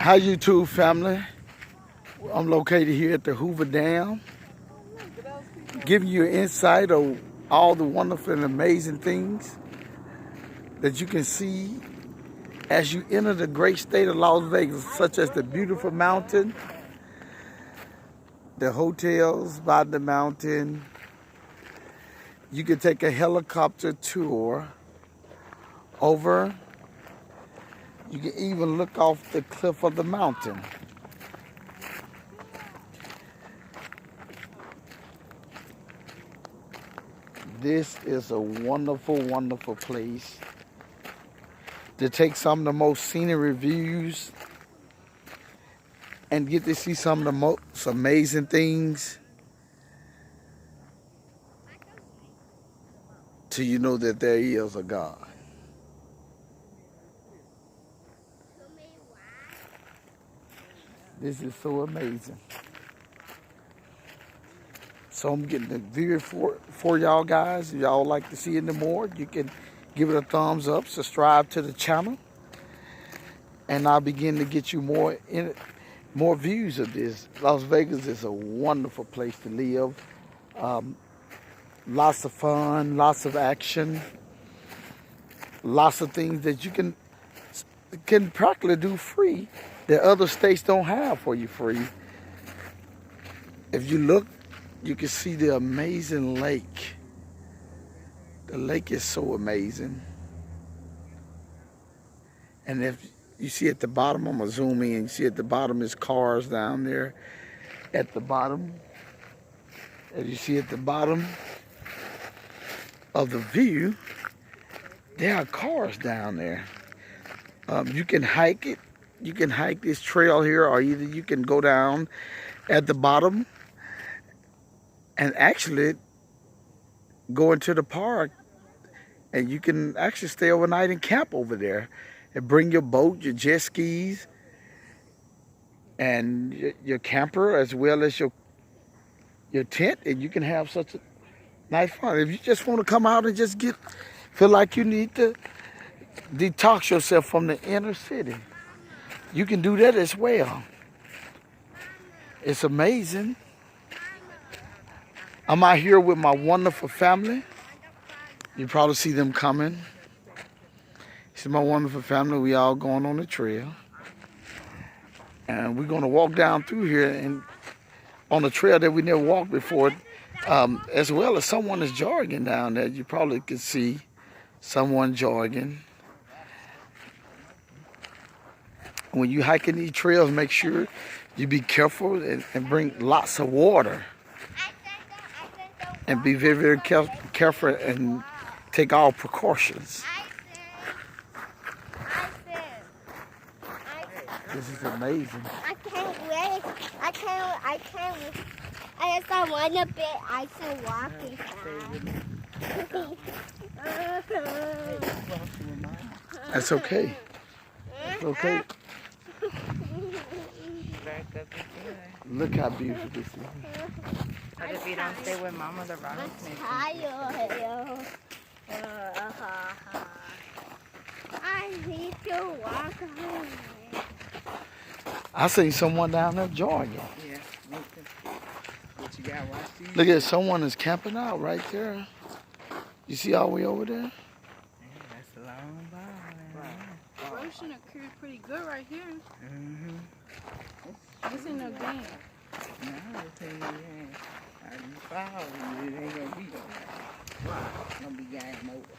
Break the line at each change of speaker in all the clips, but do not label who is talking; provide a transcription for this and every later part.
Hi YouTube family. I'm located here at the Hoover Dam, giving you an insight of all the wonderful and amazing things that you can see as you enter the great state of Las Vegas, such as the beautiful mountain, the hotels by the mountain. You can take a helicopter tour over. You can even look off the cliff of the mountain. This is a wonderful, wonderful place to take some of the most scenic views and get to see some of the most amazing things till you know that there is a God. This is so amazing. So I'm getting the video for y'all guys. If y'all like to see it more, you can give it a thumbs up, subscribe to the channel, and I'll begin to get you more views of this. Las Vegas is a wonderful place to live. Lots of fun, lots of action, lots of things that you can practically do free that other states don't have for you free. If you look, you can see the amazing lake. The lake is so amazing. And if you see at the bottom, I'm gonna zoom in, you see at the bottom is cars down there. At the bottom, as you see at the bottom of the view, there are cars down there. You can hike it. You can hike this trail here, or either you can go down at the bottom and actually go into the park, and you can actually stay overnight and camp over there and bring your boat, your jet skis, and your camper, as well as your tent, and you can have such a nice fun. If you just want to come out and just feel like you need to detox yourself from the inner city, you can do that as well. It's amazing. I'm out here with my wonderful family. You probably see them coming. This is my wonderful family. We all going on the trail. And we're going to walk down through here and on a trail that we never walked before, as well as someone is jogging down there. You probably could see someone jogging. When you hiking these trails, make sure you be careful and bring lots of water. And be very, very careful and take all precautions. This is amazing.
I can't wait. I can't wait. I just don't want to be actually walking fast.
That's okay. It's okay. Look how beautiful this is.
But if you don't stay with Mama, the rock is
tired. I need to walk home.
I seen someone down there jogging.
Yeah, me too. But you gotta watch these.
Look at someone is camping out right there. You see all the way over there?
Yeah, that's a long ball.
Erosion occurred pretty good right here.
Mm-hmm.
This ain't no game.
No, it's ain't how you fall, it ain't gonna be no It's gonna be game over.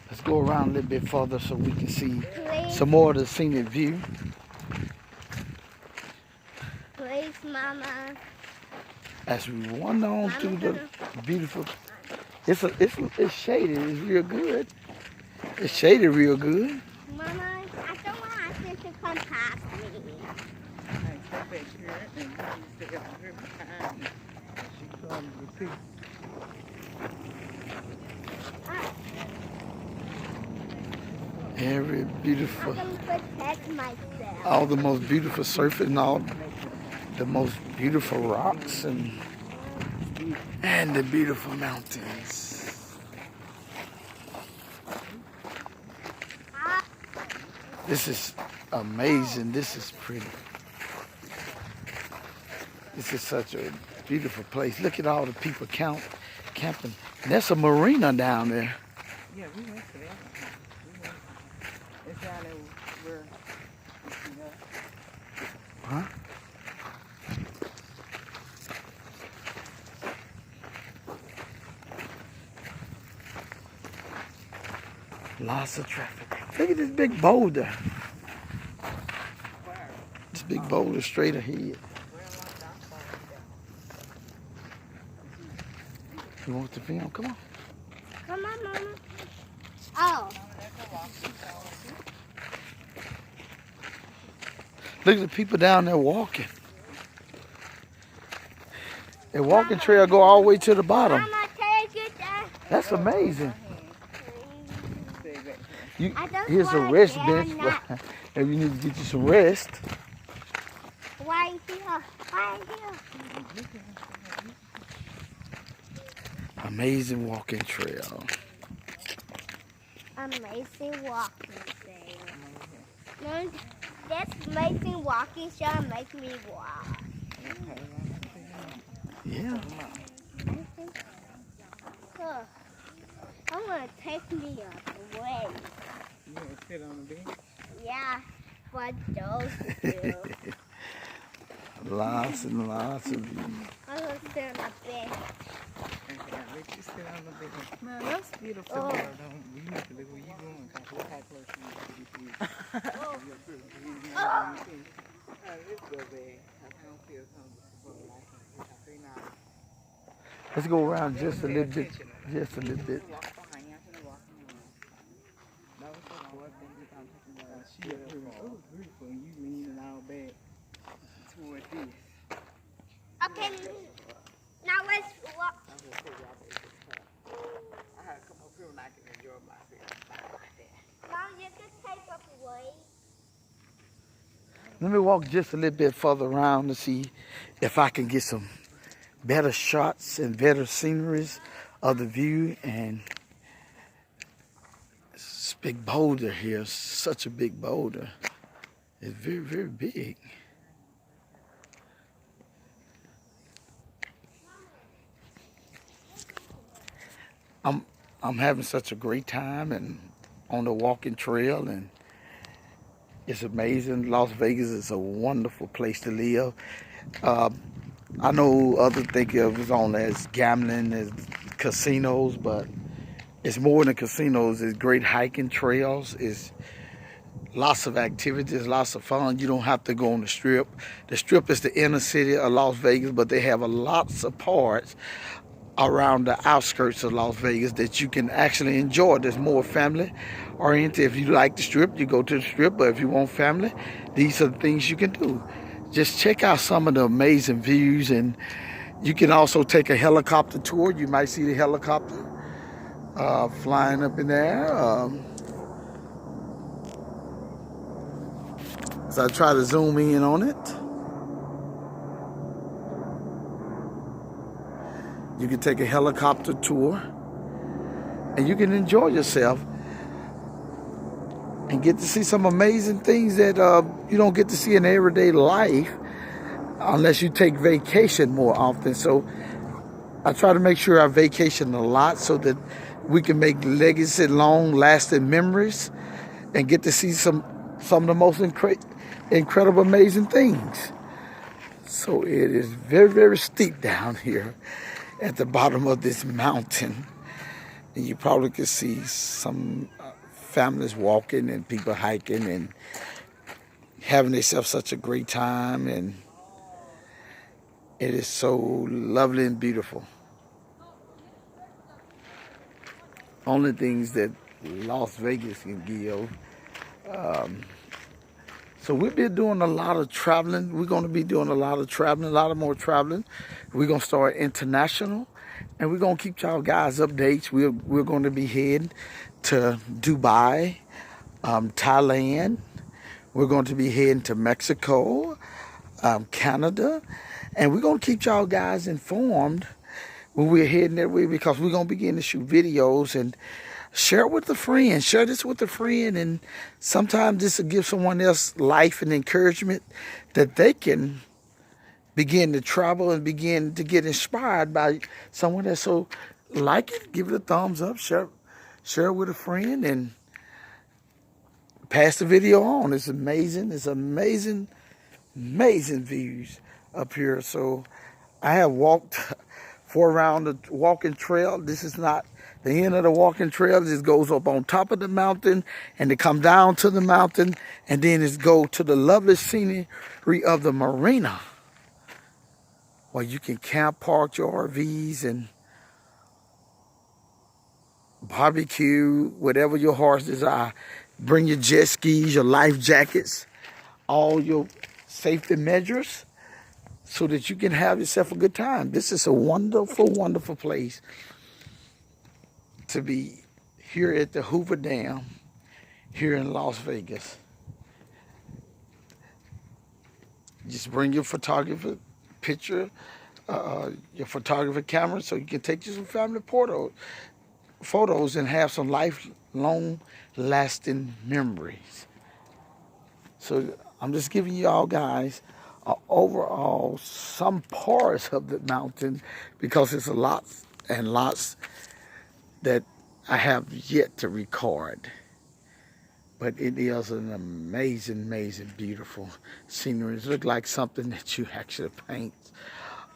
Let's go around a little bit further so we can see some more of the scenic view.
Please, Mama.
As we wander on through the beautiful, it's shaded. It's real good. It's shaded real good.
Mama, I don't want this to come past me.
I step back here and you stay up here behind me. She comes with you.
Very beautiful.
I'm going to protect myself.
All the most beautiful surface and all the most beautiful rocks and the beautiful mountains. This is amazing. This is pretty. This is such a beautiful place. Look at all the people camping. And that's a marina down there.
Yeah, we went to that one. It's down there where,
Huh? Lots of traffic. Look at this big boulder. This big boulder straight ahead. You want the film? Come on.
Come on, Mama. Oh.
Look at the people down there walking. The walking trail go all the way to the bottom.
Mama, take it down.
That's amazing.
I just
Here's a
wanna
rest
get
bench
on that.
if you need to get you some rest.
Right here. Right here.
Amazing walking trail.
Amazing walking trail. No, this amazing walking trail make me walk.
Yeah.
Huh. I'm gonna take me up away.
you want to sit on the bench?
Yeah, for those two.
Lots and lots of views.
I'm gonna sit on the bench.
Okay, let you sit on the bench. Man, that's beautiful.
Oh.
You need to look where you going, because look how close you are to
Oh.
This go bad. I don't feel comfortable. I say now.
Let's go around just a little bit. Just a little bit.
She was beautiful, and you leaning all back toward this.
Okay, now let's walk.
I had to come up here and I can enjoy myself.
Mom, you can take us away.
Let me walk just a little bit further around to see if I can get some better shots and better sceneries of the view. And this big boulder here, such a big boulder. It's very, very big. I'm having such a great time and on the walking trail, and it's amazing. Las Vegas is a wonderful place to live. I know others think of it only as gambling, as casinos, but it's more than casinos. It's great hiking trails. It's lots of activities, lots of fun. You don't have to go on the Strip. The Strip is the inner city of Las Vegas, but they have lots of parts around the outskirts of Las Vegas that you can actually enjoy. There's more family oriented. If you like the Strip, you go to the Strip, but if you want family, these are the things you can do. Just check out some of the amazing views, and you can also take a helicopter tour. You might see the helicopter flying up in there. So I try to zoom in on it. You can take a helicopter tour and you can enjoy yourself and get to see some amazing things that you don't get to see in everyday life unless you take vacation more often. So I try to make sure I vacation a lot so that we can make legacy, long-lasting memories and get to see some of the most incredible, amazing things. So it is very, very steep down here at the bottom of this mountain, and you probably can see some families walking and people hiking and having themselves such a great time, and it is so lovely and beautiful. Only things that Las Vegas can give. So we've been doing a lot of traveling. We're going to be doing a lot of traveling, a lot of more traveling. We're going to start international, and we're going to keep y'all guys updates. We're going to be heading to Dubai, Thailand. We're going to be heading to Mexico, Canada, and we're going to keep y'all guys informed when we're heading that way, because we're going to begin to shoot videos, and share it with a friend. Share this with a friend, and sometimes this will give someone else life and encouragement that they can begin to travel and begin to get inspired by someone that's so like it. Give it a thumbs up. Share it with a friend, and pass the video on. It's amazing. It's amazing, amazing views up here. So I have walked 4 around the walking trail. This is not the end of the walking trail. This goes up on top of the mountain, and it come down to the mountain, and then it go to the lovely scenery of the marina, where you can camp, park your RVs, and barbecue, whatever your heart's desire. Bring your jet skis, your life jackets, all your safety measures, so that you can have yourself a good time. This is a wonderful, wonderful place to be here at the Hoover Dam here in Las Vegas. Just bring your photographer picture, your photographer camera, so you can take you some family photos and have some lifelong lasting memories. So I'm just giving y'all guys overall some parts of the mountain, because it's a lots and lots that I have yet to record. But it is an amazing, amazing, beautiful scenery. It looks like something that you actually paint.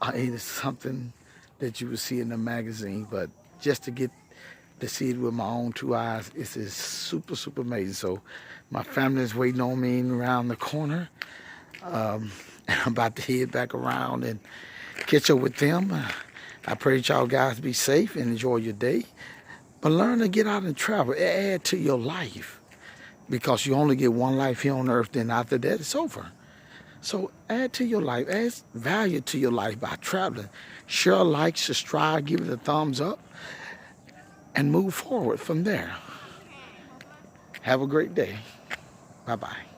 It is something that you would see in a magazine, but just to get to see it with my own 2 eyes, it's super, super amazing. So my family is waiting on me around the corner. And I'm about to head back around and catch up with them. I pray that y'all guys be safe and enjoy your day. But learn to get out and travel. Add to your life, because you only get one life here on earth, then after that it's over. So add to your life, add value to your life by traveling. Share, like, subscribe, give it a thumbs up, and move forward from there. Have a great day. Bye-bye.